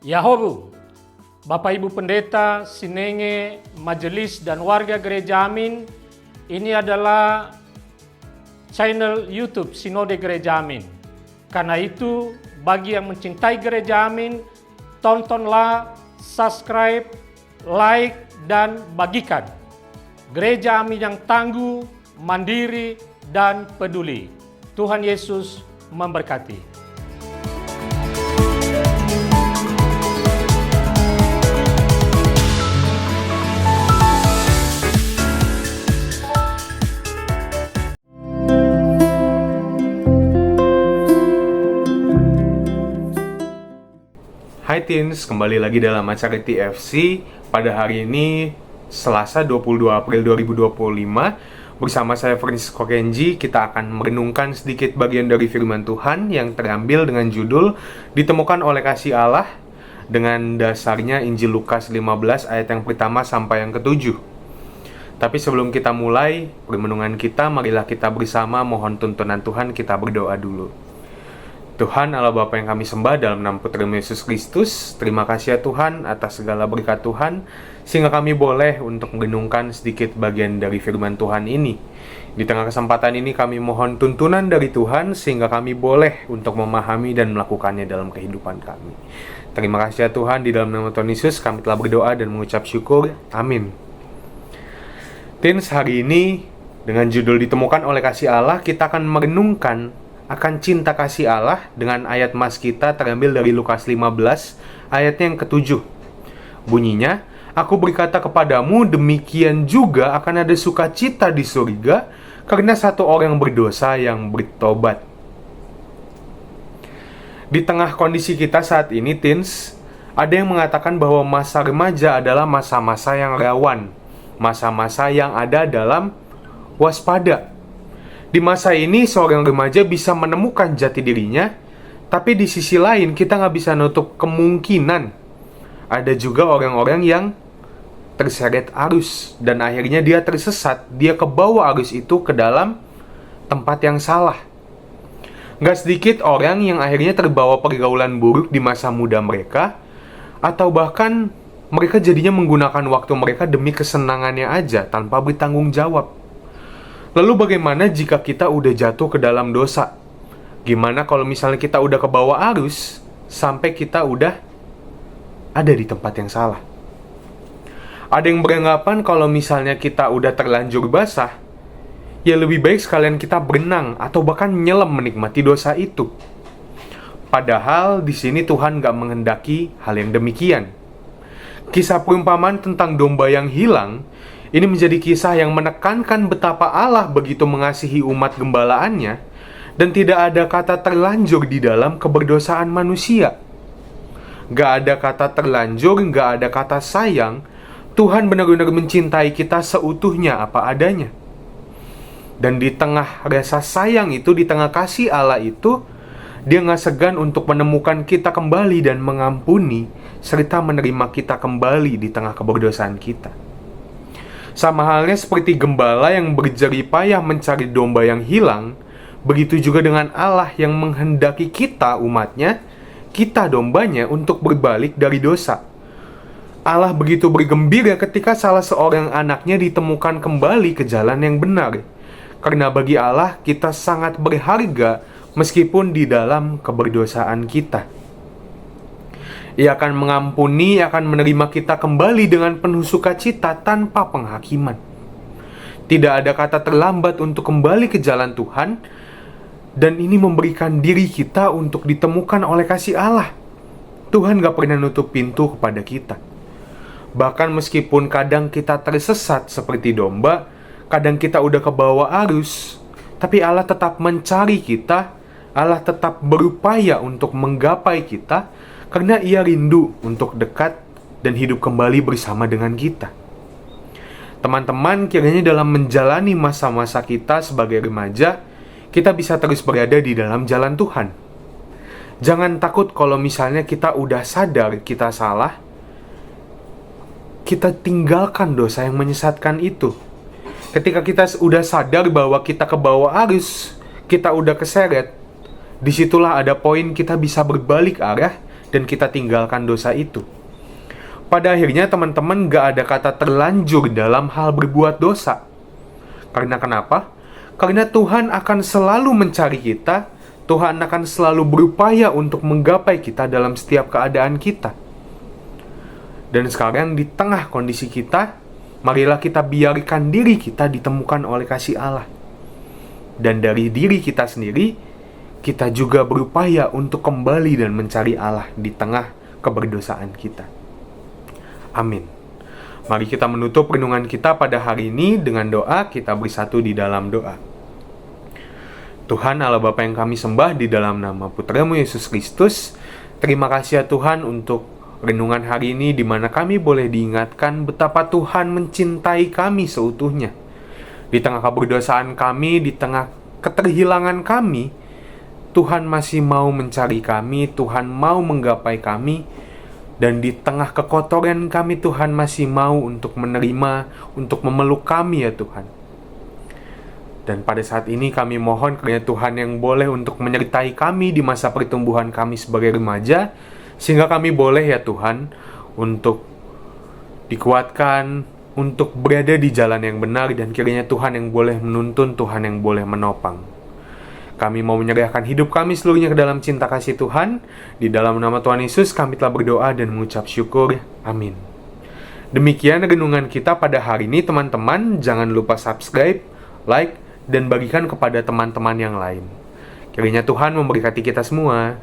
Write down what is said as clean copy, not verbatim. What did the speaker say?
Yahobu, Bapak Ibu Pendeta, Sinenge, Majelis dan warga Gereja Amin, ini adalah channel YouTube Sinode Gereja Amin. Karena itu, bagi yang mencintai Gereja Amin, tontonlah, subscribe, like, dan bagikan. Gereja Amin yang tangguh, mandiri, dan peduli. Tuhan Yesus memberkati. Hai teens, kembali lagi dalam acara TFC. Pada hari ini, Selasa 22 April 2025, bersama saya Francisco Kenji, kita akan merenungkan sedikit bagian dari firman Tuhan yang terambil dengan judul Ditemukan oleh Kasih Allah, dengan dasarnya Injil Lukas 15 ayat yang pertama sampai yang ke-7. Tapi sebelum kita mulai permenungan kita, marilah kita bersama mohon tuntunan Tuhan, kita berdoa dulu. Tuhan Allah Bapa yang kami sembah, dalam nama Putra-Mu Yesus Kristus, terima kasih ya Tuhan atas segala berkat Tuhan, sehingga kami boleh untuk merenungkan sedikit bagian dari firman Tuhan ini. Di tengah kesempatan ini kami mohon tuntunan dari Tuhan, sehingga kami boleh untuk memahami dan melakukannya dalam kehidupan kami. Terima kasih ya Tuhan, di dalam nama Tuhan Yesus kami telah berdoa dan mengucap syukur. Amin. Teens, hari ini dengan judul Ditemukan oleh Kasih Allah, kita akan merenungkan akan cinta kasih Allah dengan ayat mas kita terambil dari Lukas 15 ayatnya yang ke-7. Bunyinya, "Aku berkata kepadamu, demikian juga akan ada sukacita di surga karena satu orang berdosa yang bertobat." Di tengah kondisi kita saat ini, teens, ada yang mengatakan bahwa masa remaja adalah masa-masa yang rawan, masa-masa yang ada dalam waspada. Di masa ini, seorang remaja bisa menemukan jati dirinya, tapi di sisi lain kita nggak bisa nutup kemungkinan ada juga orang-orang yang terseret arus, dan akhirnya dia tersesat, dia kebawa arus itu ke dalam tempat yang salah. Nggak sedikit orang yang akhirnya terbawa pergaulan buruk di masa muda mereka, atau bahkan mereka jadinya menggunakan waktu mereka demi kesenangannya aja, tanpa bertanggung jawab. Lalu bagaimana jika kita udah jatuh ke dalam dosa? Gimana kalau misalnya kita udah kebawa arus sampai kita udah ada di tempat yang salah? Ada yang beranggapan kalau misalnya kita udah terlanjur basah, ya lebih baik sekalian kita berenang atau bahkan menyelam menikmati dosa itu. Padahal di sini Tuhan gak menghendaki hal yang demikian. Kisah perumpamaan tentang domba yang hilang ini menjadi kisah yang menekankan betapa Allah begitu mengasihi umat gembalaannya, dan tidak ada kata terlanjur di dalam keberdosaan manusia. Gak ada kata terlanjur, gak ada kata sayang. Tuhan benar-benar mencintai kita seutuhnya apa adanya. Dan di tengah rasa sayang itu, di tengah kasih Allah itu, Dia gak segan untuk menemukan kita kembali dan mengampuni, serta menerima kita kembali di tengah keberdosaan kita. Sama halnya seperti gembala yang berjerih payah mencari domba yang hilang, begitu juga dengan Allah yang menghendaki kita umatnya, kita dombanya, untuk berbalik dari dosa. Allah begitu bergembira ketika salah seorang anaknya ditemukan kembali ke jalan yang benar. Karena bagi Allah kita sangat berharga meskipun di dalam keberdosaan kita. Ia akan mengampuni, akan menerima kita kembali dengan penuh sukacita tanpa penghakiman. Tidak ada kata terlambat untuk kembali ke jalan Tuhan, dan ini memberikan diri kita untuk ditemukan oleh kasih Allah. Tuhan gak pernah nutup pintu kepada kita. Bahkan meskipun kadang kita tersesat seperti domba, kadang kita udah kebawa arus, tapi Allah tetap mencari kita, Allah tetap berupaya untuk menggapai kita, karena Ia rindu untuk dekat dan hidup kembali bersama dengan kita. Teman-teman, kiranya dalam menjalani masa-masa kita sebagai remaja, kita bisa terus berada di dalam jalan Tuhan. Jangan takut kalau misalnya kita udah sadar kita salah, kita tinggalkan dosa yang menyesatkan itu. Ketika kita udah sadar bahwa kita kebawa arus, kita udah keseret, disitulah ada poin kita bisa berbalik arah dan kita tinggalkan dosa itu. Pada akhirnya teman-teman gak ada kata terlanjur dalam hal berbuat dosa. Karena kenapa? Karena Tuhan akan selalu mencari kita, Tuhan akan selalu berupaya untuk menggapai kita dalam setiap keadaan kita. Dan sekarang di tengah kondisi kita, marilah kita biarkan diri kita ditemukan oleh kasih Allah. Dan dari diri kita sendiri, kita juga berupaya untuk kembali dan mencari Allah di tengah keberdosaan kita. Amin. Mari kita menutup renungan kita pada hari ini dengan doa. Kita bersatu di dalam doa. Tuhan Allah Bapa yang kami sembah, di dalam nama Putra-Mu Yesus Kristus, terima kasih ya Tuhan untuk renungan hari ini, di mana kami boleh diingatkan betapa Tuhan mencintai kami seutuhnya. Di tengah keberdosaan kami, di tengah keterhilangan kami, Tuhan masih mau mencari kami, Tuhan mau menggapai kami. Dan di tengah kekotoran kami, Tuhan masih mau untuk menerima, untuk memeluk kami ya Tuhan. Dan pada saat ini kami mohon kiranya Tuhan yang boleh untuk menyertai kami di masa pertumbuhan kami sebagai remaja, sehingga kami boleh ya Tuhan untuk dikuatkan, untuk berada di jalan yang benar, dan kiranya Tuhan yang boleh menuntun, Tuhan yang boleh menopang. Kami mau menyerahkan hidup kami seluruhnya ke dalam cinta kasih Tuhan. Di dalam nama Tuhan Yesus kami telah berdoa dan mengucap syukur. Amin. Demikian renungan kita pada hari ini teman-teman. Jangan lupa subscribe, like, dan bagikan kepada teman-teman yang lain. Kiranya Tuhan memberkati kita semua.